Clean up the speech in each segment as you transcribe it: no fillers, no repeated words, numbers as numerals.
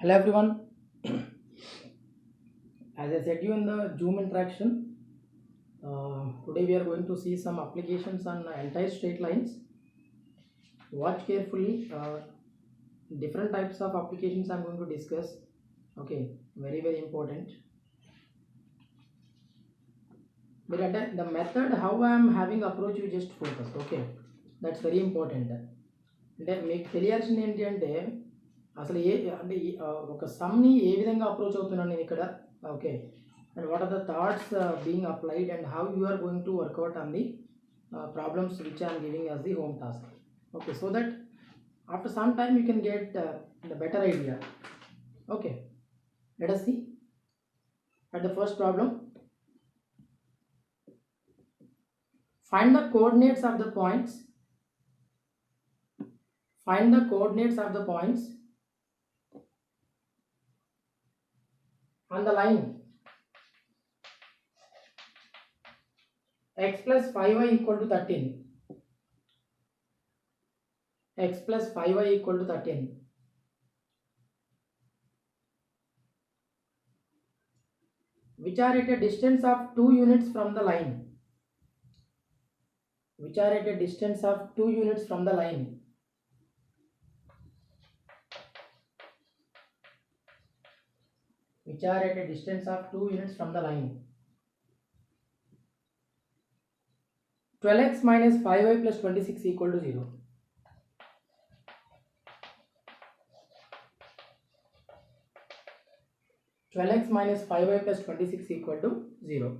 Hello everyone. As I said you in the Zoom interaction, today we are going to see some applications on entire straight lines. Watch carefully. Different types of applications I'm going to discuss. Okay, very important. But at the method how I am having approach you just focus. Okay, that's very important. అంటే మీకు తెలియాల్సింది ఏంటి అంటే అసలు అంటే ఒక సమ్ని ఏ విధంగా approach అవుతున్నాను నేను ఇక్కడ okay and what are the thoughts being applied and how you are going to work out on the problems which I am giving as the home task. Okay, so that after some time you can get the better idea. Okay, let us see at the first problem. Find the coordinates of the points. Find the coordinates of the points on the line x plus 5y equal to 13. X plus 5y equal to 13. Which are at a distance of 2 units from the line. Which are at a distance of 2 units from the line. Which are at a distance of 2 units from the line. 12x minus 5y plus 26 equal to 0. Twelve x minus 5y plus 26 equal to 0.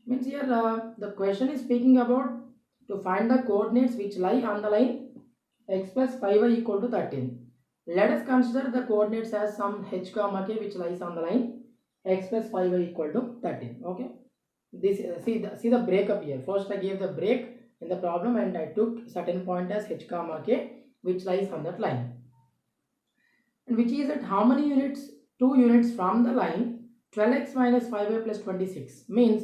Means here the question is speaking about to find the coordinates which lie on the line x plus 5y equal to 13. Let us consider the coordinates as some h comma k which lies on the line x plus 5y equal to 13. Okay, this see the breakup here. First I gave the break in the problem and I took certain point as h comma k which lies on that line, and which is at how many units? 2 units from the line. 12x minus 5y plus 26 means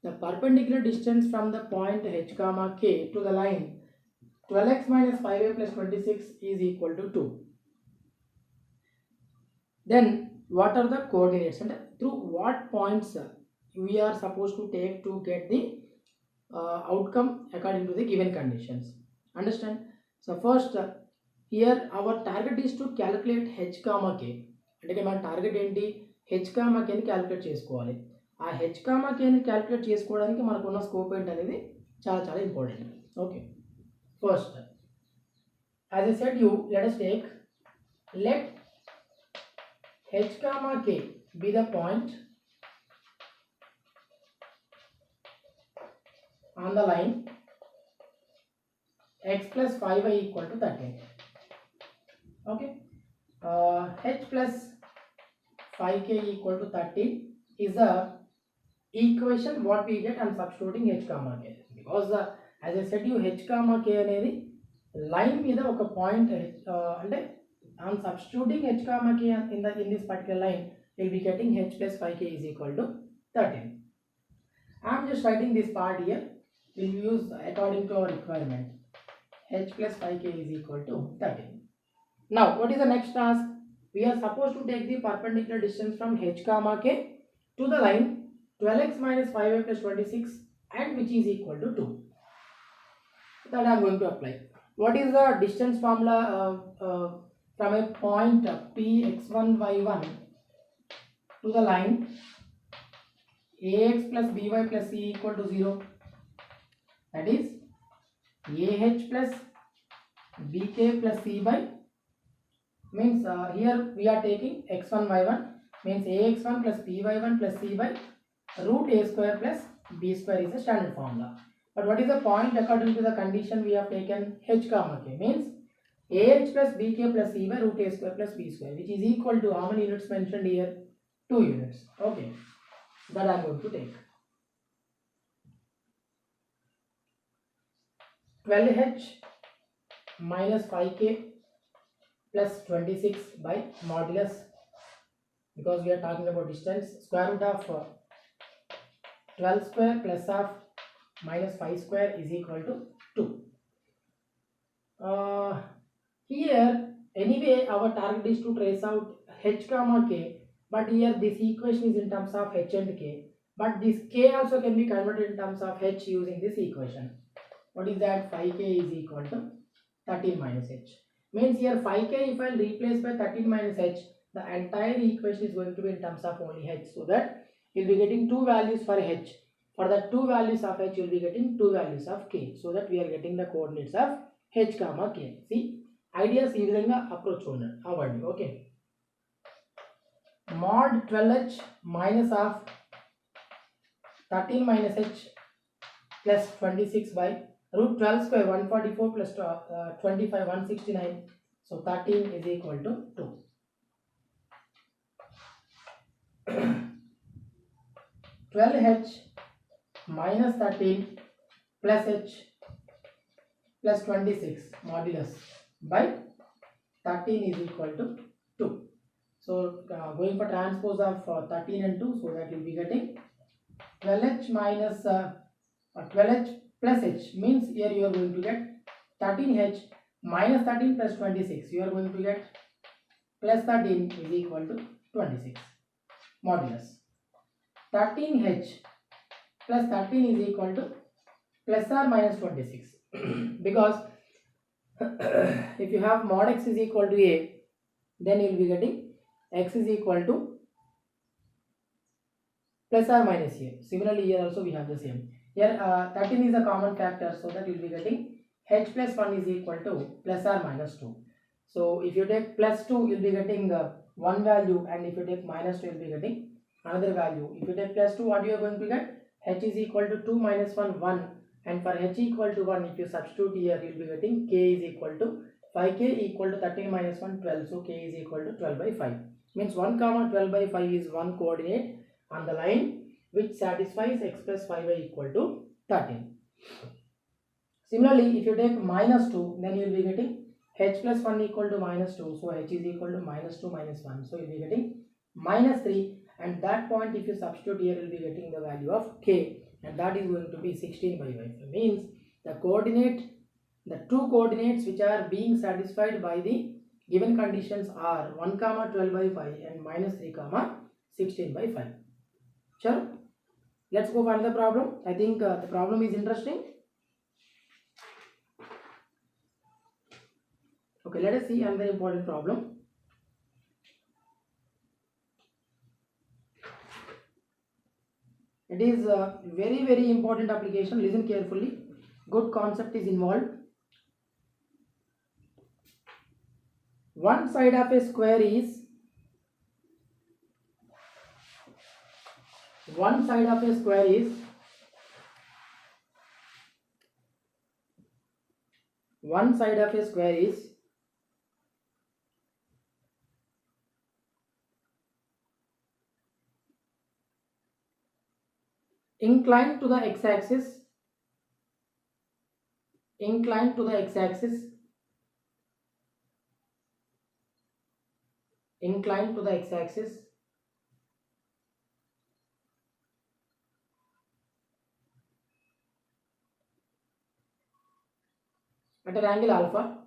the perpendicular distance from the point h comma k to the line 12x minus 5y plus 26 is equal to 2. Then what are the coordinates and through what points we are supposed to take to get the outcome according to the given conditions. Understand? So first here our target is to calculate h comma k. అంటే మన target ఏంటి? h comma k ని calculate చేసుకోవాలి. ఆ h comma k ని calculate చేసుకోవడానికి మనకున్న scope ఏంటి అనేది చాలా important. Okay, first as I said you, let us take, let h comma k be the point on the line x plus 5y equal to 13. Okay, h plus 5k equal to 13 is the equation what we get on substituting h comma k, because as I said you h comma k అనేది line మీద ఒక point అంటే on substituting h comma k in this particular line we'll be getting h plus 5k is equal to 13. I'm just writing this part here. We'll use according to our requirement. H plus 5k is equal to 13. Now what is the next task? We are supposed to take the perpendicular distance from h comma k to the line 12x minus 5y plus 26 and which is equal to 2. That I am going to apply. What is the distance formula from a point p x1 y1 to the line ax plus by plus c equal to 0? That is ah plus bk plus c by, means here we are taking x1 y1 means ax1 plus by1 plus c by root a square plus b square is a standard formula. But what is the point according to the condition we have taken? H comma k means ah plus bk plus c by root a square plus b square, which is equal to how many units mentioned here? 2 units. Okay, that I am going to take. 12h minus 5k plus 26 by modulus, because we are talking about distance, square root of 12 square plus of minus 5 square is equal to 2. Here Anyway, our target is to trace out h comma k, but here this equation is in terms of h and k, but this k also can be converted in terms of h using this equation. What is that? 5k is equal to 13 minus h. Means here 5k if I replace by 13 minus h, the entire equation is going to be in terms of only h, so that you'll be getting two values for h. For the two values of h, you'll be getting two values of k, so that we are getting the coordinates of h comma k. See, ideas ఈ విధంగా approach అవ్వండి. Okay, mod 12h minus of 13 minus h plus 26 by root 12 square 144 plus 25 169, so 13 is equal to 2. 12h minus 13 plus h plus 26 modulus by 13 is equal to 2. So going for transpose of 13 and 2, so that will be getting 12h minus 12h plus h, means here you are going to get 13h minus 13 plus 26, you are going to get plus 13 is equal to 26 modulus 13h plus 13 is equal to plus or minus 26 because if you have mod x is equal to a, then you will be getting x is equal to plus or minus a. Similarly here also we have the same. Here 13 is a common factor, so that you will be getting h plus 1 is equal to plus or minus 2. So if you take plus 2, you will be getting one value, and if you take minus 2, you will be getting another value. If you take plus 2, what you are going to get? H is equal to 2 minus 1, 1, and for h equal to 1, if you substitute here, you will be getting k is equal to 5k equal to 13 minus 1, 12, so k is equal to 12 by 5. Means 1 comma 12 by 5 is one coordinate on the line which satisfies x plus 5y equal to 13. Similarly, if you take minus 2, then you will be getting h plus 1 equal to minus 2, so h is equal to minus 2 minus 1, so you will be getting minus 3, and that point if you substitute here, you will be getting the value of k, and that is going to be 16 by 5. Means the two coordinates which are being satisfied by the given conditions are 1 comma 12 by 5 and minus 3 comma 16 by 5. Sure, let's go for another problem. I think the problem is interesting. Okay, let us see another important problem. It is a very important application. Listen carefully. Good concept is involved. One side of a square is inclined to the x-axis at an angle alpha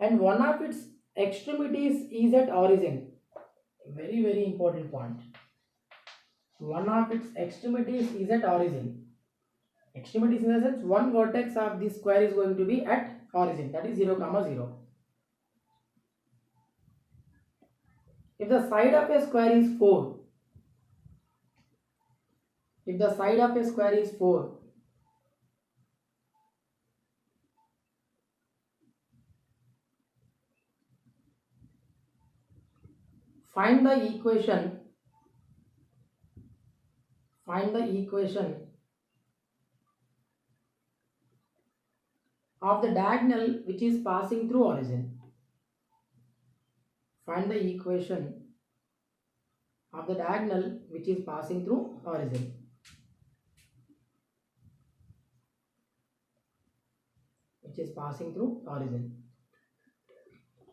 and one of its extremities is at origin. Very important point. One of its extremities is at origin. Extremities in the sense one vertex of this square is going to be at origin, that is 0 comma 0. If the side of a square is 4, find the equation of the diagonal which is passing through origin. Find the equation of the diagonal which is passing through origin.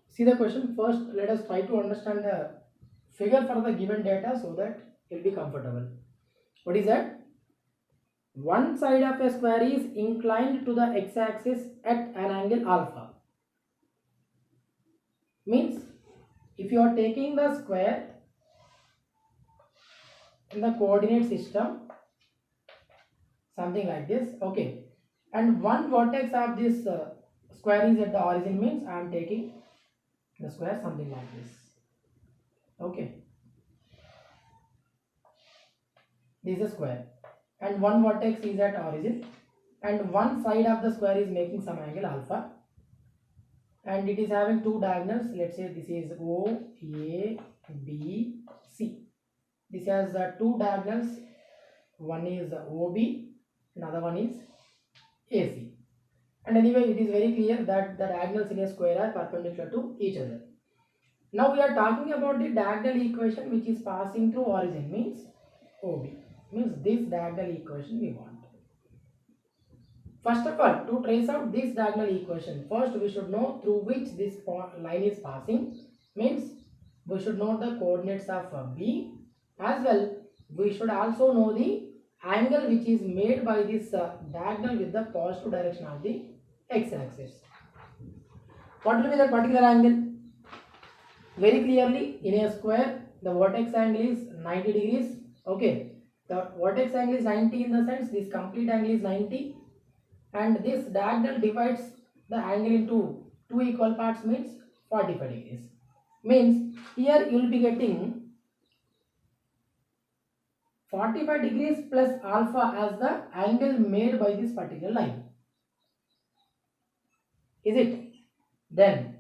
See the question. First, let us try to understand the figure for the given data so that you'll be comfortable. What is that? One side of a square is inclined to the x-axis at an angle alpha. Means if you are taking the square in the coordinate system, something like this, okay, and one vertex of this square is at the origin, means I am taking the square something like this, okay, this is a square and one vertex is at origin and one side of the square is making some angle alpha and it is having two diagonals. Let's say this is O, A, B, C. This has two diagonals, one is OB, another one is AC. And anyway, it is very clear that the diagonals in a square are perpendicular to each other. Now we are talking about the diagonal equation which is passing through origin, means OB, means this diagonal equation we want. First of all, to trace out this diagonal equation, first we should know through which this line is passing, means we should know the coordinates of B, as well we should also know the angle which is made by this diagonal with the positive direction of the x-axis. What will be that particular angle? Very clearly, in a square the vertex angle is 90 degrees, okay, the vertex angle is 90 in the sense this complete angle is 90 and this diagonal divides the angle into two equal parts, means 45 degrees. Means here you will be getting 45 degrees plus alpha as the angle made by this particular line. Is it? Then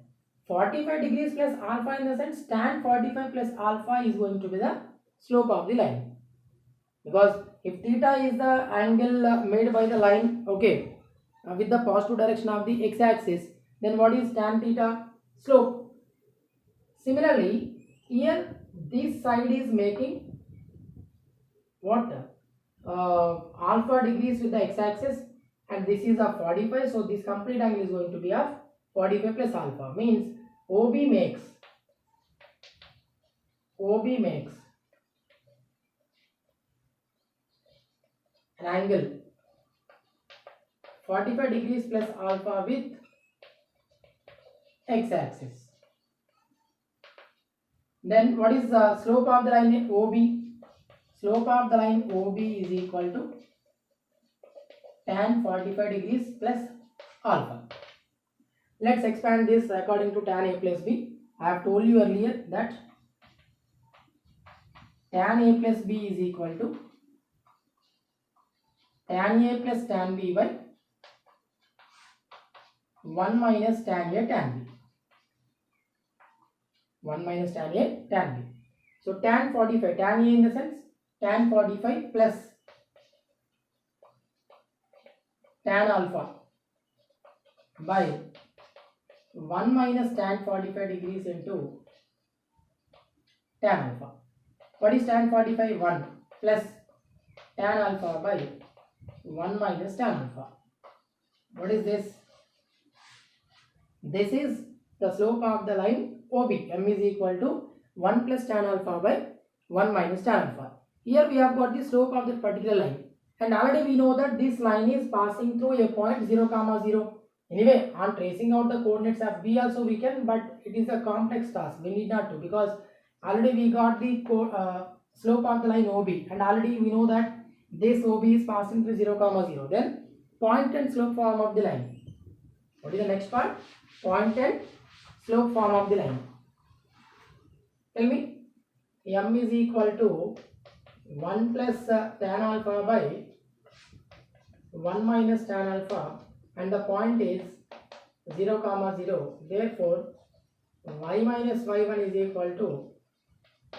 45 degrees plus alpha in the sense tan 45 plus alpha is going to be the slope of the line. Because if theta is the angle made by the line, okay, with the positive direction of the x-axis, then what is tan theta? Slope. Similarly, here this side is making what? Alpha degrees with the x-axis and this is of 45, so this complete angle is going to be of 45 plus alpha, means OB makes an angle 45 degrees plus alpha with x-axis. Then what is the slope of the line OB? Slope of the line OB is equal to tan 45 degrees plus alpha. Let's expand this according to tan A plus B. I have told you earlier that tan A plus B is equal to tan A plus tan B by 1 minus tan A tan B. 1 minus tan A tan B. So tan 45, tan A in the sense tan 45 plus tan alpha by 1 minus tan 45 degrees into tan alpha. What is tan 45? 1 plus tan alpha by 1 minus tan alpha. What is this? This is the slope of the line OB. M is equal to 1 plus tan alpha by 1 minus tan alpha. Here we have got the slope of this particular line. And already we know that this line is passing through a point 0, 0. Anyway, on tracing out the coordinates of B also we can, but it is a complex task. We need not to, because already we got the slope of the line OB and already we know that this OB is passing through 0, 0. Then point and slope form of the line. What is the next part? Point and slope form of the line. Tell me. M is equal to 1 plus tan alpha by 1 minus tan alpha and the point is 0, 0. Therefore, y minus y1 is equal to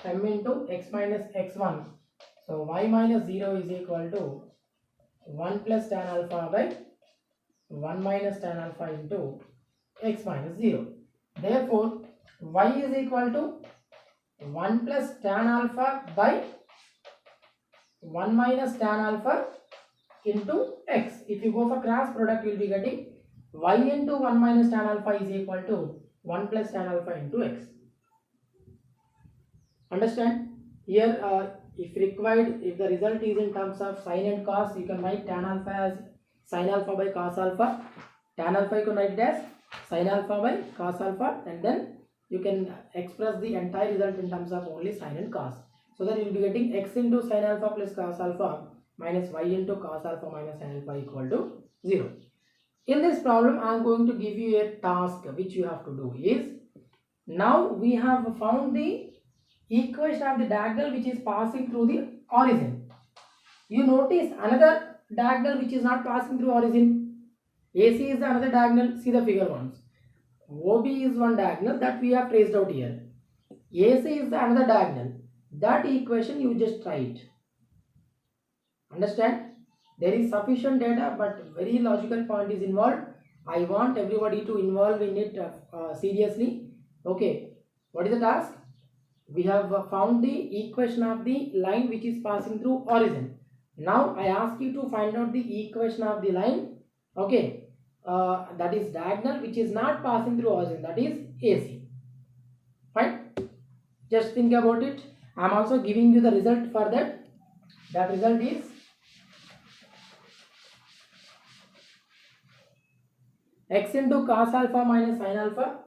m into x minus x1. So, y minus 0 is equal to 1 plus tan alpha by 1 minus tan alpha into x minus 0. Therefore, y is equal to 1 plus tan alpha by 1 minus tan alpha into x. If you go for cross product, you will be getting y into 1 minus tan alpha is equal to 1 plus tan alpha into x. Understand? Here, if required, if the result is in terms of sin and cos, you can write tan alpha as sin alpha by cos alpha. Tan alpha you can write it as sin alpha by cos alpha, and then you can express the entire result in terms of only sin and cos. So that you will be getting x into sin alpha plus cos alpha minus y into cos alpha minus sin alpha equal to 0. In this problem, I am going to give you a task which you have to do is, now we have found the equation of the diagonal which is passing through the origin. You notice another diagonal which is not passing through origin. AC is another diagonal. See the figure once. OB is one diagonal that we have traced out here. AC is the another diagonal. That equation you just try it. Understand? There is sufficient data, but very logical point is involved. I want everybody to involve in it seriously. Okay. What is the task? We have found the equation of the line which is passing through origin. Now I ask you to find out the equation of the line, okay, that is diagonal which is not passing through origin, that is AC. Fine. Just think about it. I am also giving you the result for that. That result is x into cos alpha minus sin alpha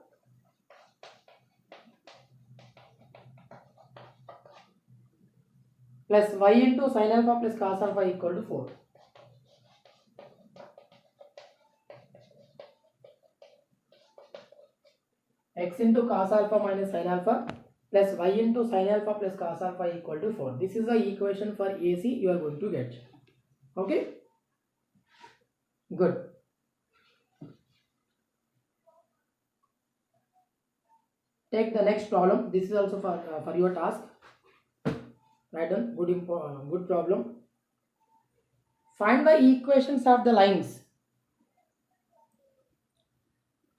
plus y into sin alpha plus cos alpha equal to 4. X into cos alpha minus sin alpha plus y into sin alpha plus cos alpha equal to 4. This is the equation for AC you are going to get. Okay? Good. Take the next problem. This is also for your task. Right on. Good problem. Find the equations of the lines.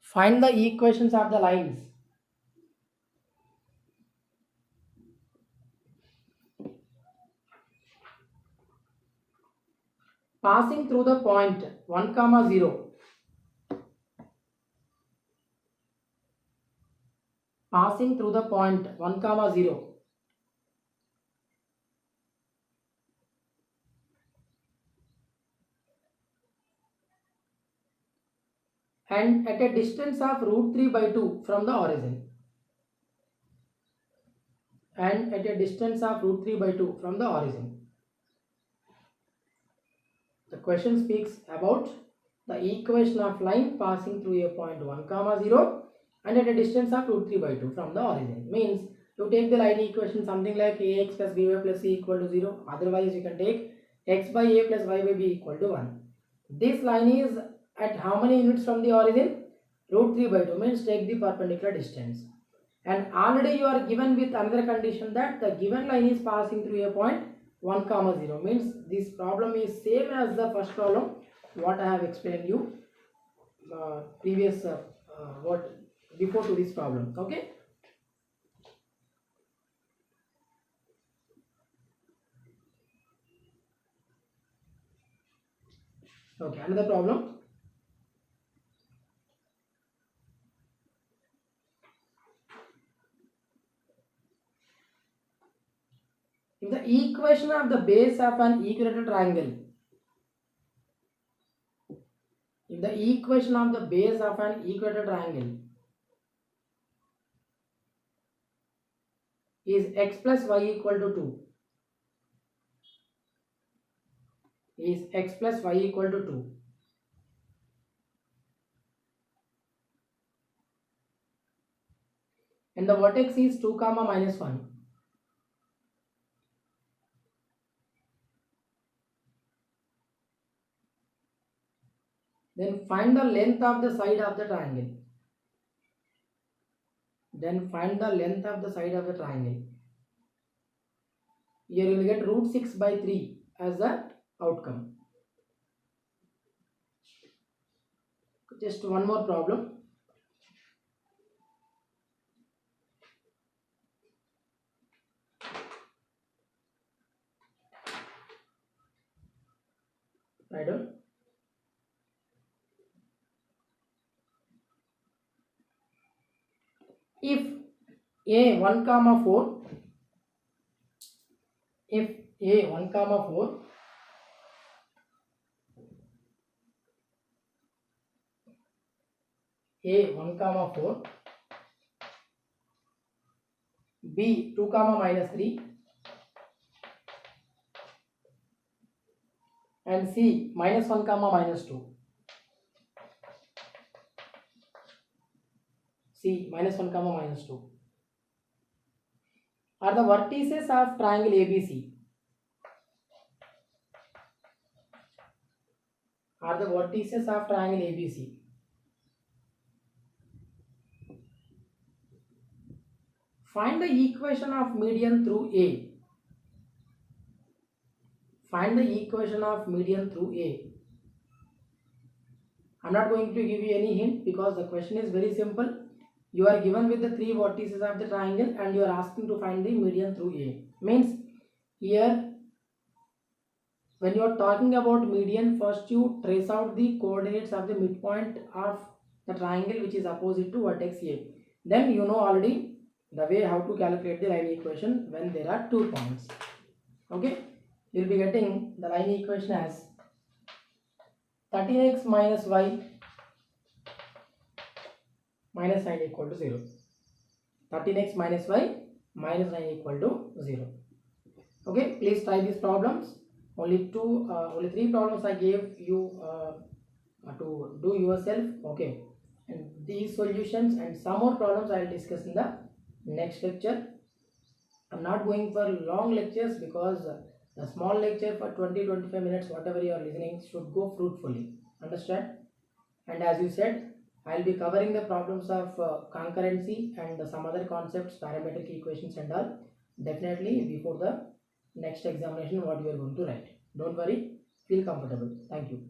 Find the equations of the lines. Passing through the point 1, 0. Passing through the point 1, 0. And at a distance of root 3 by 2 from the origin. And at a distance of root 3 by 2 from the origin. The question speaks about the equation of line passing through a point 1, 0 and at a distance of root 3 by 2 from the origin. Means you take the line equation something like ax plus by plus c equal to 0. Otherwise you can take x by a plus y by b equal to 1. This line is at how many units from the origin? Root 3 by 2 means take the perpendicular distance. And already you are given with another condition that the given line is passing through a point 1, 0 means this problem is same as the first problem what I have explained you previous what before to this problem. Okay. Okay, another problem. If the equation of the base of an equilateral triangle, if the equation of the base of an equilateral triangle is x plus y equal to 2, is x plus y equal to 2, and the vertex is 2, minus 1, then find the length of the side of the triangle. Then find the length of the side of the triangle. Here you will get root 6 by 3 as the outcome. Just one more problem. Right on. If a 1, 4 if a 1 comma 4 a 1 comma 4 b 2 comma minus 3 and c minus 1 comma minus 2, c minus 1 comma minus 2 are the vertices of triangle ABC, are the vertices of triangle ABC. Find the equation of median through A. Find the equation of median through A. I am not going to give you any hint because the question is very simple. You are given with the three vertices of the triangle and you are asking to find the median through A. Means here when you are talking about median, first you trace out the coordinates of the midpoint of the triangle which is opposite to vertex A. Then you know already the way how to calculate the line equation when there are 2 points. Okay, you will be getting the line equation as 13x minus y minus 9 equal to 0. 13x minus y minus 9 equal to 0. Okay, please try these problems. Only 3 problems I gave you to do yourself. Okay, and these solutions and some more problems I will discuss in the next lecture. I am not going for long lectures because the small lecture for 20-25 minutes whatever you are listening should go fruitfully. Understand? And as you said, I will be covering the problems of concurrency and some other concepts, parametric equations and all, definitely before the next examination what you are going to write. Don't worry, feel comfortable. Thank you.